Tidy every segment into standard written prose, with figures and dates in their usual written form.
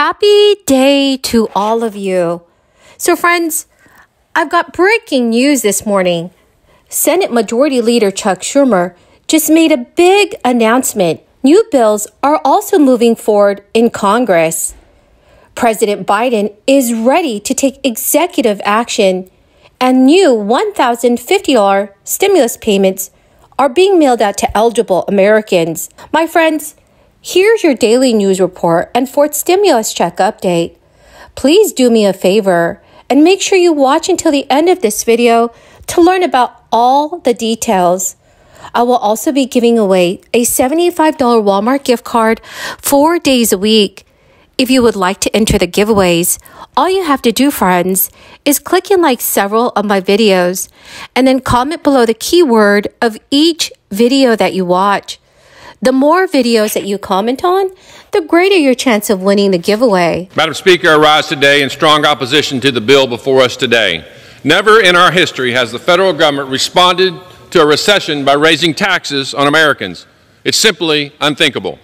Happy day to all of you. So friends, I've got breaking news this morning. Senate Majority Leader Chuck Schumer just made a big announcement. New bills are also moving forward in Congress. President Biden is ready to take executive action, and new $1,050 stimulus payments are being mailed out to eligible Americans. My friends, here's your daily news report and fourth stimulus check update. Please do me a favor and make sure you watch until the end of this video to learn about all the details. I will also be giving away a $75 Walmart gift card 4 days a week. If you would like to enter the giveaways, all you have to do, friends, is click and like several of my videos and then comment below the keyword of each video that you watch. The more videos that you comment on, the greater your chance of winning the giveaway. Madam Speaker, I rise today in strong opposition to the bill before us today. Never in our history has the federal government responded to a recession by raising taxes on Americans. It's simply unthinkable.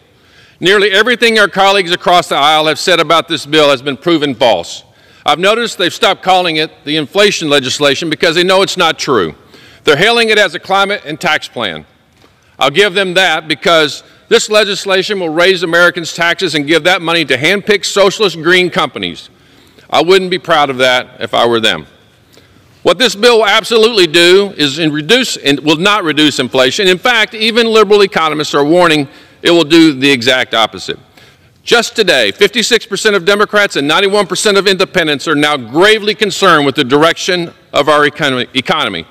Nearly everything our colleagues across the aisle have said about this bill has been proven false. I've noticed they've stopped calling it the inflation legislation because they know it's not true. They're hailing it as a climate and tax plan. I'll give them that because this legislation will raise Americans' taxes and give that money to hand-picked socialist green companies. I wouldn't be proud of that if I were them. What this bill will absolutely do is will not reduce inflation. In fact, even liberal economists are warning it will do the exact opposite. Just today, 56% of Democrats and 91% of independents are now gravely concerned with the direction of our economy.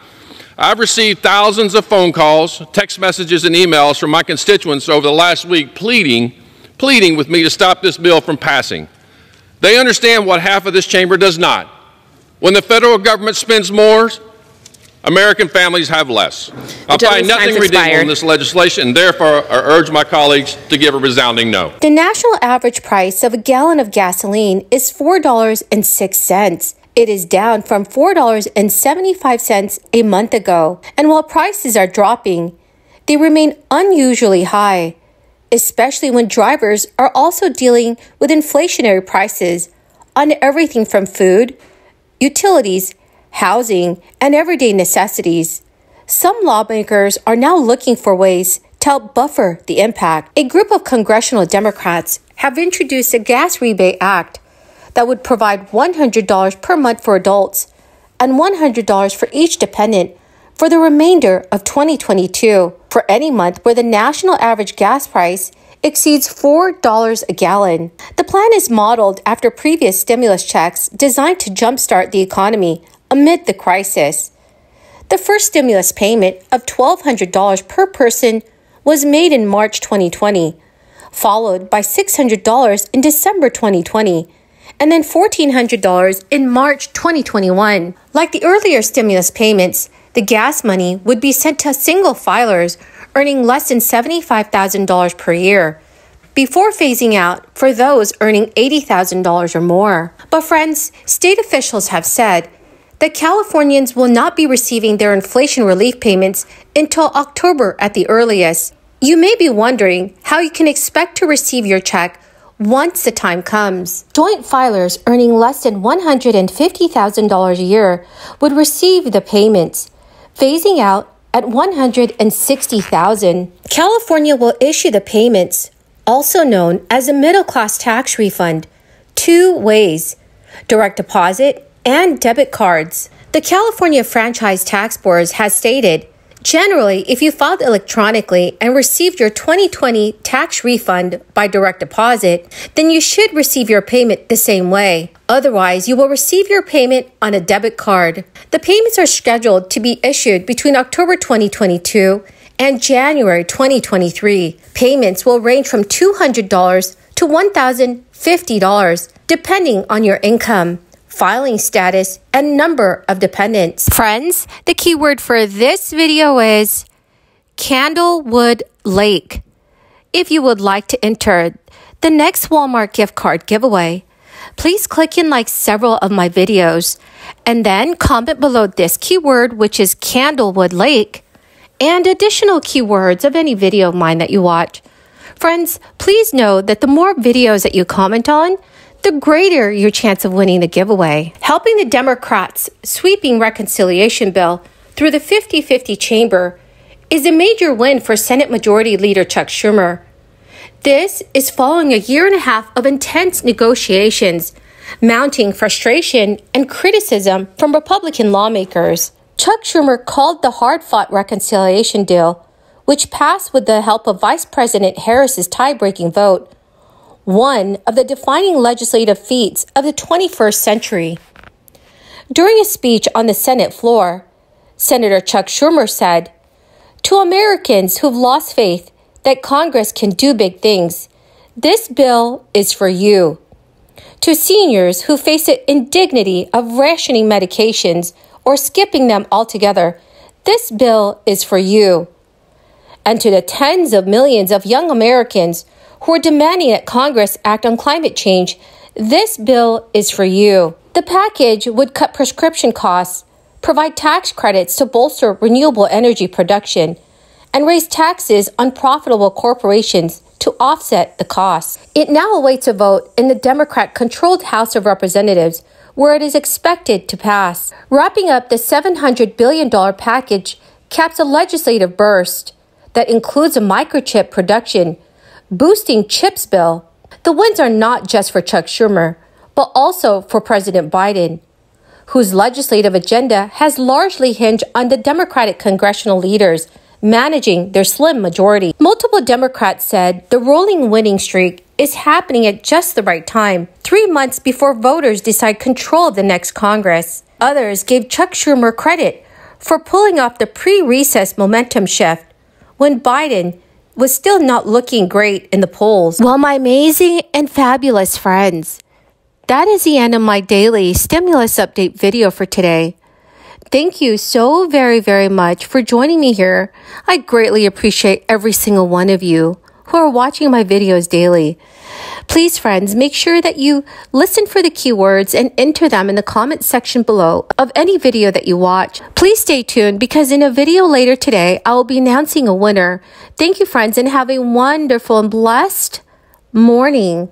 I've received thousands of phone calls, text messages, and emails from my constituents over the last week pleading with me to stop this bill from passing. They understand what half of this chamber does not. When the federal government spends more, American families have less. I find nothing redeemable in this legislation, and therefore I urge my colleagues to give a resounding no. The national average price of a gallon of gasoline is $4.06. It is down from $4.75 a month ago. And while prices are dropping, they remain unusually high, especially when drivers are also dealing with inflationary prices on everything from food, utilities, housing, and everyday necessities. Some lawmakers are now looking for ways to help buffer the impact. A group of congressional Democrats have introduced a gas rebate act that would provide $100 per month for adults and $100 for each dependent for the remainder of 2022 for any month where the national average gas price exceeds $4 a gallon. The plan is modeled after previous stimulus checks designed to jumpstart the economy amid the crisis. The first stimulus payment of $1,200 per person was made in March 2020, followed by $600 in December 2020, and then $1,400 in March 2021. Like the earlier stimulus payments, the gas money would be sent to single filers earning less than $75,000 per year, before phasing out for those earning $80,000 or more. But friends, state officials have said that Californians will not be receiving their inflation relief payments until October at the earliest. You may be wondering how you can expect to receive your check once the time comes. Joint filers earning less than $150,000 a year would receive the payments, phasing out at $160,000. California will issue the payments, also known as a middle-class tax refund, 2 ways: direct deposit and debit cards. The California Franchise Tax Board has stated, generally, if you filed electronically and received your 2020 tax refund by direct deposit, then you should receive your payment the same way. Otherwise, you will receive your payment on a debit card. The payments are scheduled to be issued between October 2022 and January 2023. Payments will range from $200 to $1,050, depending on your income, filing status, and number of dependents. Friends, the keyword for this video is Candlewood Lake. If you would like to enter the next Walmart gift card giveaway, please click and like several of my videos and then comment below this keyword, which is Candlewood Lake, and additional keywords of any video of mine that you watch. Friends, please know that the more videos that you comment on, the greater your chance of winning the giveaway. Helping the Democrats' sweeping reconciliation bill through the 50-50 chamber is a major win for Senate Majority Leader Chuck Schumer. This is following a year and a half of intense negotiations, mounting frustration and criticism from Republican lawmakers. Chuck Schumer called the hard-fought reconciliation deal, which passed with the help of Vice President Harris's tie-breaking vote, one of the defining legislative feats of the 21st century. During a speech on the Senate floor, Senator Chuck Schumer said, "To Americans who've lost faith that Congress can do big things, this bill is for you. To seniors who face the indignity of rationing medications or skipping them altogether, this bill is for you. And to the tens of millions of young Americans who are demanding that Congress act on climate change, this bill is for you." The package would cut prescription costs, provide tax credits to bolster renewable energy production, and raise taxes on profitable corporations to offset the costs. It now awaits a vote in the Democrat-controlled House of Representatives, where it is expected to pass. Wrapping up the $700 billion package caps a legislative burst that includes a microchip production, boosting CHIPS bill. The wins are not just for Chuck Schumer, but also for President Biden, whose legislative agenda has largely hinged on the Democratic congressional leaders managing their slim majority. Multiple Democrats said the rolling winning streak is happening at just the right time, 3 months before voters decide control of the next Congress. Others gave Chuck Schumer credit for pulling off the pre-recess momentum shift when Biden was still not looking great in the polls. Well, my amazing and fabulous friends, that is the end of my daily stimulus update video for today. Thank you so very, very much for joining me here. I greatly appreciate every single one of you who are watching my videos daily. Please, friends, make sure that you listen for the keywords and enter them in the comment section below of any video that you watch. Please stay tuned because in a video later today, I will be announcing a winner. Thank you, friends, and have a wonderful and blessed morning.